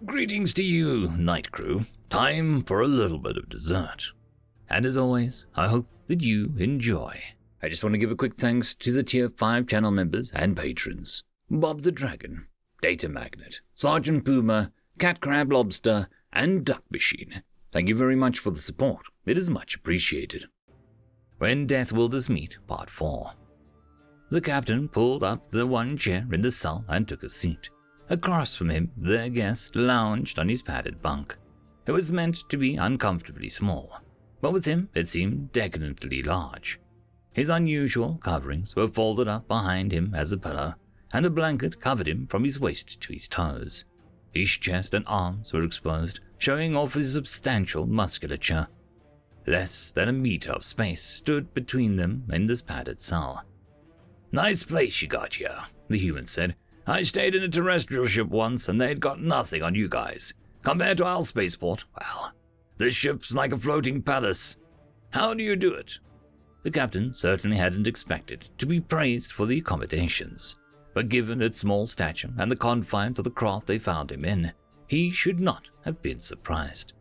Greetings to you, night crew. Time for a little bit of dessert. And as always, I hope that you enjoy. I just want to give a quick thanks to the Tier 5 channel members and patrons. Bob the Dragon, Datamagnet, Sergeant Puma, Cat Crab Lobster, and Duck Machine. Thank you very much for the support. It is much appreciated. When Deathworlders Meet, Part 4. The captain pulled up the one chair in the cell and took a seat. Across from him, their guest lounged on his padded bunk. It was meant to be uncomfortably small, but with him it seemed decadently large. His unusual coverings were folded up behind him as a pillow, and a blanket covered him from his waist to his toes. His chest and arms were exposed, showing off his substantial musculature. Less than a meter of space stood between them in this padded cell. "Nice place you got here," the human said. "I stayed in a terrestrial ship once and they'd got nothing on you guys. Compared to our spaceport, well, this ship's like a floating palace. How do you do it?" The captain certainly hadn't expected to be praised for the accommodations, but given its small stature and the confines of the craft they found him in, he should not have been surprised.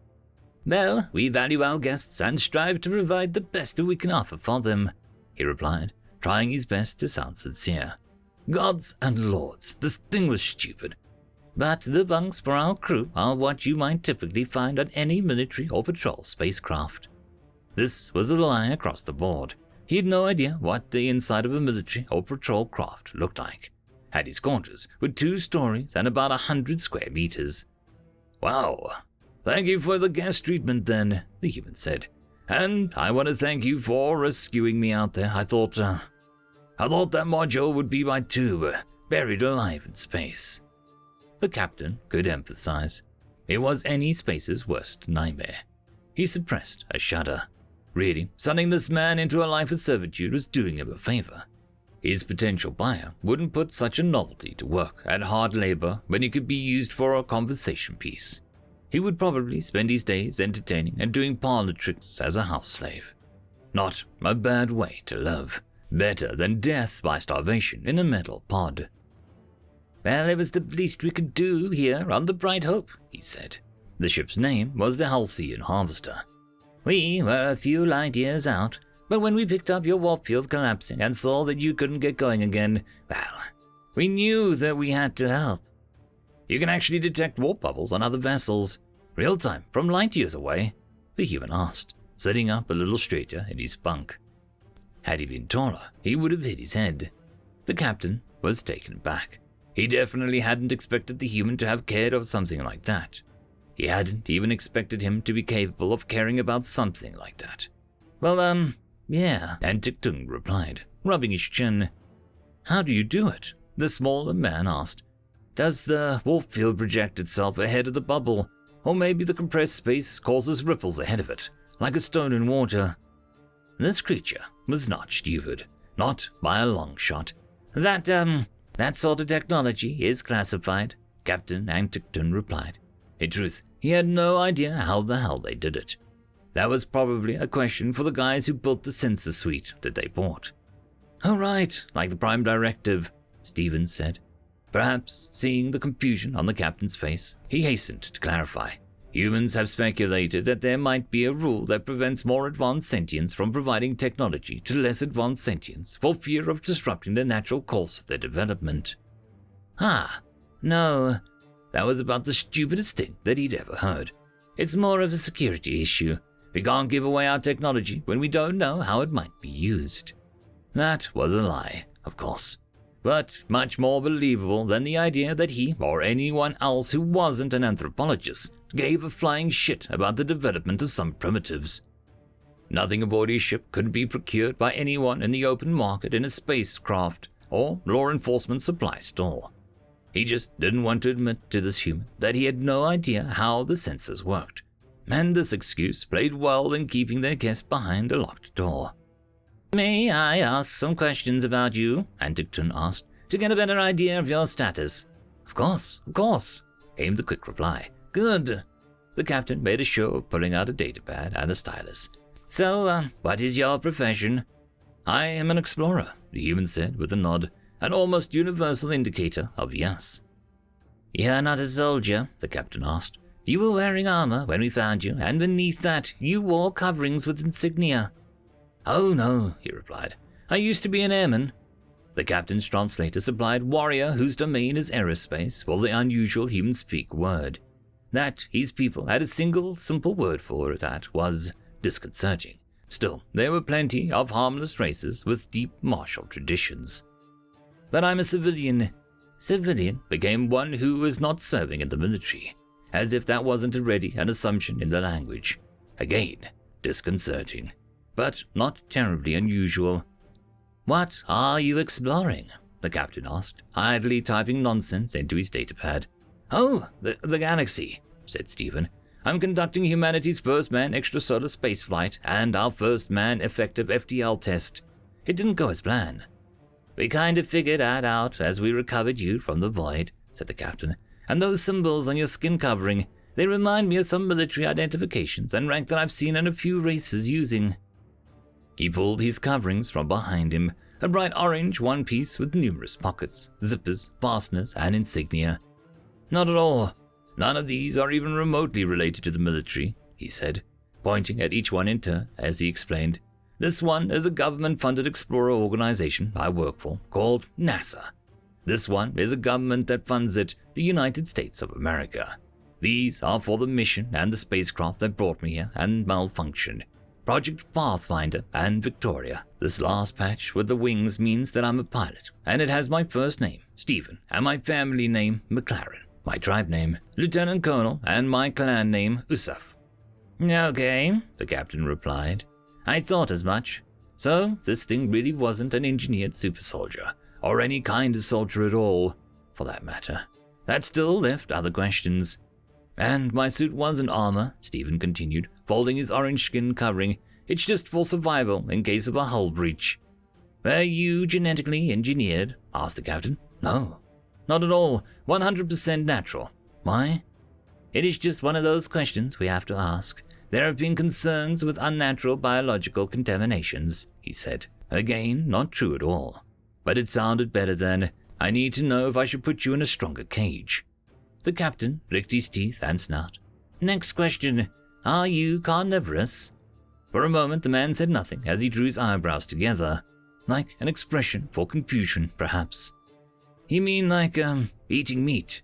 "Well, we value our guests and strive to provide the best that we can offer for them," he replied, trying his best to sound sincere. "Gods and lords, this thing was stupid. But the bunks for our crew are what you might typically find on any military or patrol spacecraft." This was a lie across the board. He had no idea what the inside of a military or patrol craft looked like. Had his quarters with 2 stories and about 100 square meters. "Wow, thank you for the guest treatment then," the human said. "And I want to thank you for rescuing me out there. I thought that module would be my tube, buried alive in space." The captain could empathize. It was any space's worst nightmare. He suppressed a shudder. Really, sending this man into a life of servitude was doing him a favor. His potential buyer wouldn't put such a novelty to work at hard labor when it could be used for a conversation piece. He would probably spend his days entertaining and doing parlor tricks as a house slave. Not a bad way to live. Better than death by starvation in a metal pod. "Well, it was the least we could do here on the Bright Hope," he said. The ship's name was the Halcyon Harvester. "We were a few light years out, but when we picked up your warp field collapsing and saw that you couldn't get going again, well, we knew that we had to help. You can actually detect warp bubbles on other vessels, real-time, from light years away," the human asked, sitting up a little straighter in his bunk. Had he been taller, he would have hit his head. The captain was taken aback. He definitely hadn't expected the human to have cared of something like that. He hadn't even expected him to be capable of caring about something like that. "Well, yeah," Antic-Tung replied, rubbing his chin. "How do you do it?" the smaller man asked. "Does the warp field project itself ahead of the bubble, or maybe the compressed space causes ripples ahead of it, like a stone in water?" This creature was not stupid, not by a long shot. That sort of technology is classified," Captain Antic-Tung replied. In truth, he had no idea how the hell they did it. That was probably a question for the guys who built the sensor suite that they bought. "Oh right, like the Prime Directive," Stevens said. Perhaps seeing the confusion on the captain's face, he hastened to clarify. "Humans have speculated that there might be a rule that prevents more advanced sentients from providing technology to less advanced sentients for fear of disrupting the natural course of their development." No, that was about the stupidest thing that he'd ever heard. "It's more of a security issue. We can't give away our technology when we don't know how it might be used." That was a lie, of course, but much more believable than the idea that he, or anyone else who wasn't an anthropologist, gave a flying shit about the development of some primitives. Nothing aboard his ship could be procured by anyone in the open market in a spacecraft or law enforcement supply store. He just didn't want to admit to this human that he had no idea how the sensors worked, and this excuse played well in keeping their guest behind a locked door. "May I ask some questions about you?" Antic-Tung asked, "to get a better idea of your status." Of course, came the quick reply. "Good." The captain made a show of pulling out a datapad and a stylus. "So, what is your profession?" "I am an explorer," the human said with a nod, an almost universal indicator of yes. You're not a soldier, the captain asked. You were wearing armor when we found you, and beneath that you wore coverings with insignia. Oh no, he replied. I used to be an airman. The captain's translator supplied warrior whose domain is aerospace for the unusual human speak word. That his people had a single simple word for that was disconcerting. Still, there were plenty of harmless races with deep martial traditions. But I'm a civilian. Civilian became one who was not serving in the military, as if that wasn't already an assumption in the language. Again, disconcerting, but not terribly unusual. What are you exploring? The captain asked, idly typing nonsense into his datapad. Oh, the galaxy, said Stephen. I'm conducting humanity's first manned extrasolar spaceflight and our first manned effective FTL test. It didn't go as planned. We kind of figured that out as we recovered you from the void, said the captain. And those symbols on your skin covering, they remind me of some military identifications and rank that I've seen in a few races using. He pulled his coverings from behind him, a bright orange one piece with numerous pockets, zippers, fasteners, and insignia. Not at all. None of these are even remotely related to the military, he said, pointing at each one in turn as he explained. This one is a government-funded explorer organization I work for called NASA. This one is a government that funds it, the United States of America. These are for the mission and the spacecraft that brought me here and malfunctioned. Project Pathfinder and Victoria. This last patch with the wings means that I'm a pilot, and it has my first name, Stephen, and my family name, McLaren. My tribe name, Lieutenant Colonel, and my clan name, Usaf. Okay, the captain replied. I thought as much. So, this thing really wasn't an engineered super soldier, or any kind of soldier at all, for that matter. That still left other questions. And my suit wasn't armor, Stephen continued, folding his orange skin covering. It's just for survival in case of a hull breach. Were you genetically engineered? Asked the captain. No. Not at all, 100% natural. Why? It is just one of those questions we have to ask. There have been concerns with unnatural biological contaminations, he said. Again, not true at all. But it sounded better than, I need to know if I should put you in a stronger cage. The captain licked his teeth and snout. Next question, are you carnivorous? For a moment the man said nothing as he drew his eyebrows together, like an expression for confusion, perhaps. You mean like, eating meat?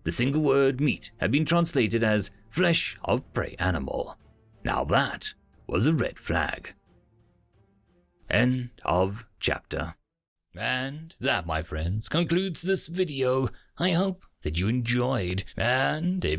The single word meat had been translated as flesh of prey animal. Now that was a red flag. End of chapter. And that, my friends, concludes this video. I hope that you enjoyed, and if